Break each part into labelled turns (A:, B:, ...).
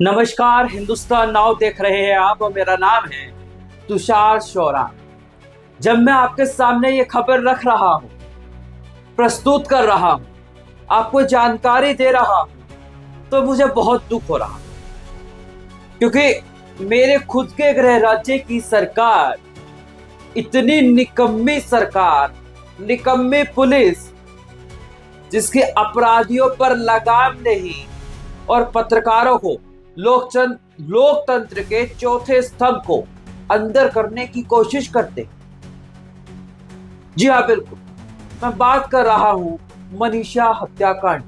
A: नमस्कार, हिंदुस्तान नाउ देख रहे हैं आप और मेरा नाम है तुषार शौरा। जब मैं आपके सामने ये खबर रख रहा हूँ, प्रस्तुत कर रहा हूँ, आपको जानकारी दे रहा हूँ, तो मुझे बहुत दुख हो रहा है, क्योंकि मेरे खुद के गृह राज्य की सरकार, इतनी निकम्मी सरकार, निकम्मी पुलिस, जिसके अपराधियों पर लगाम नहीं और पत्रकारों को लोकतंत्र के चौथे स्तंभ को अंदर करने की कोशिश करते। जी हाँ, बिल्कुल, मैं बात कर रहा हूं मनीषा हत्याकांड।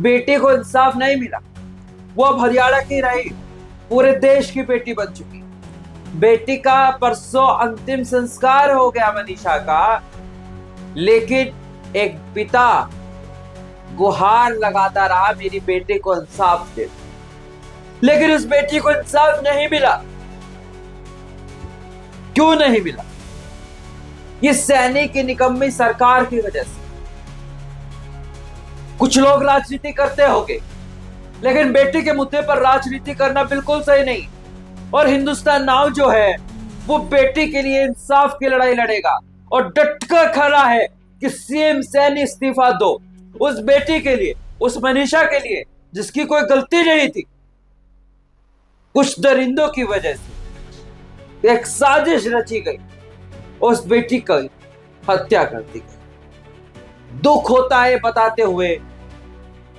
A: बेटे को इंसाफ नहीं मिला, वो अब हरियाणा की रही, पूरे देश की बेटी बन चुकी। बेटी का परसों अंतिम संस्कार हो गया मनीषा का, लेकिन एक पिता गुहार लगाता रहा मेरी बेटे को इंसाफ दे, लेकिन उस बेटी को इंसाफ नहीं मिला। क्यों नहीं मिला? ये सैनी की निकम्मी सरकार की वजह से। कुछ लोग राजनीति करते होंगे, लेकिन बेटी के मुद्दे पर राजनीति करना बिल्कुल सही नहीं। और हिंदुस्तान नाउ जो है वो बेटी के लिए इंसाफ की लड़ाई लड़ेगा और डटकर खड़ा है कि सीएम सैनी इस्तीफा दो। उस बेटी के लिए, उस मनीषा के लिए जिसकी कोई गलती नहीं थी, कुछ दरिंदों की वजह से एक साजिश रची गई, उस बेटी की हत्या कर दी गई। दुख होता है बताते हुए,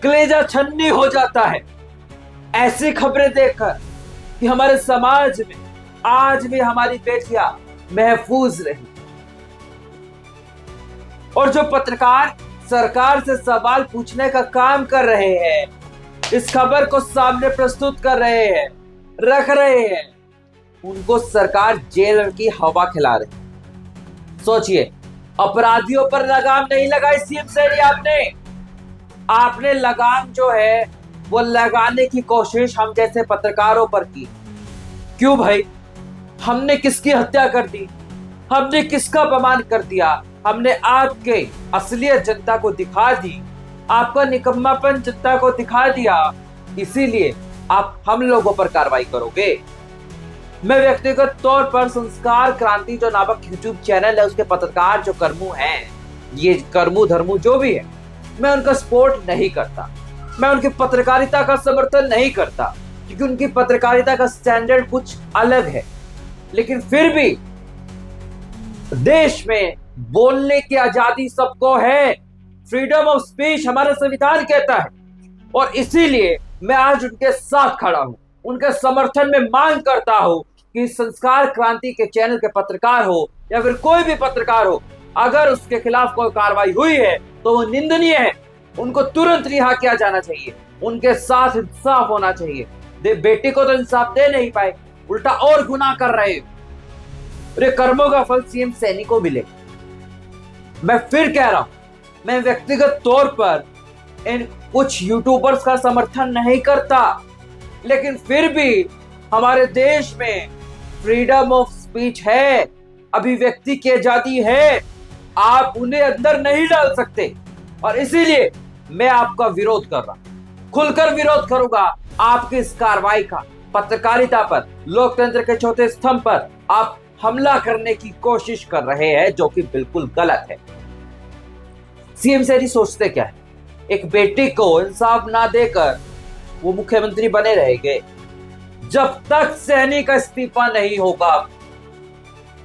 A: कलेजा छन्नी हो जाता है ऐसी खबरें देखकर कि हमारे समाज में आज भी हमारी बेटियां महफूज रही। और जो पत्रकार सरकार से सवाल पूछने का काम कर रहे हैं, इस खबर को सामने प्रस्तुत कर रहे हैं, रख रहे हैं, उनको सरकार जेल की हवा खिला रही। सोचिए, अपराधियों पर लगाम नहीं लगाई सीएम सैनी, आपने लगाम जो है वो लगाने की कोशिश हम जैसे पत्रकारों पर की। क्यों भाई? हमने किसकी हत्या कर दी? हमने किसका अपमान कर दिया? हमने आपके असलियत जनता को दिखा दी, आपका निकम्मापन जनता को दिखा दिया, इसीलिए आप हम लोगों पर कार्रवाई करोगे। मैं व्यक्तिगत तौर पर संस्कार क्रांति जो नामक यूट्यूब चैनल है, उसके पत्रकार जो कर्मू हैं, ये कर्मू धर्मू जो भी है, मैं उनका सपोर्ट नहीं करता, मैं उनकी पत्रकारिता का समर्थन नहीं करता, क्योंकि उनकी पत्रकारिता का स्टैंडर्ड कुछ अलग है। लेकिन फिर भी देश में बोलने की आजादी सबको है, फ्रीडम ऑफ स्पीच हमारा संविधान कहता है, और इसीलिए मैं आज उनके साथ खड़ा हूं, उनके समर्थन में मांग करता हूं कि संस्कार क्रांति के चैनल के पत्रकार हो या फिर कोई भी पत्रकार हो, अगर उसके खिलाफ कोई कार्रवाई हुई है तो वो निंदनीय है, उनको तुरंत रिहा किया जाना चाहिए, उनके साथ इंसाफ होना चाहिए। बेटी को तो इंसाफ दे नहीं पाए, उल्टा और गुनाह कर रहे हैं। कर्मों का फल सीएम सैनी को मिले। मैं फिर कह रहा हूं, मैं व्यक्तिगत तौर पर इन कुछ यूट्यूबर्स का समर्थन नहीं करता, लेकिन फिर भी हमारे देश में फ्रीडम ऑफ स्पीच है, अभिव्यक्ति की आजादी है, आप उन्हें अंदर नहीं डाल सकते। और इसीलिए मैं आपका विरोध कर रहा हूं, खुलकर विरोध करूंगा आपकी इस कार्रवाई का। पत्रकारिता पर, लोकतंत्र के चौथे स्तंभ पर आप हमला करने की कोशिश कर रहे हैं, जो कि बिल्कुल गलत है। सीएम सैनी सोचते क्या है? एक बेटी को इंसाफ ना देकर वो मुख्यमंत्री बने रहेंगे। जब तक सैनी का इस्तीफा नहीं होगा,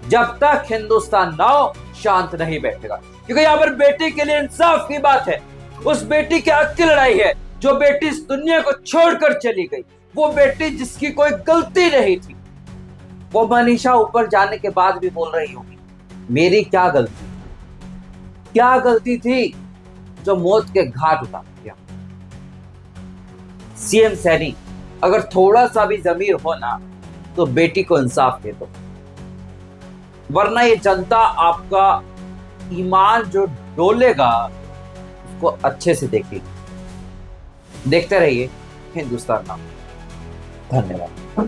A: जब तक हिंदुस्तान नाउ शांत नहीं बैठेगा, क्योंकि यहाँ पर बेटी के लिए इंसाफ की बात है, उस बेटी के हक की लड़ाई है, जो बेटी इस दुनिया को छोड़कर चली गई, वो बेटी जिसकी कोई गलती नहीं थी। वो मनीषा ऊपर जाने के बाद भी बोल रही होगी, मेरी क्या गलती थी जो मौत के घाट उतार दिया। सीएम सैनी, अगर थोड़ा सा भी जमीर हो ना, तो बेटी को इंसाफ दे दो, वरना ये जनता आपका ईमान जो डोलेगा उसको अच्छे से देखेगी। देखते रहिए हिंदुस्तान नाउ। धन्यवाद।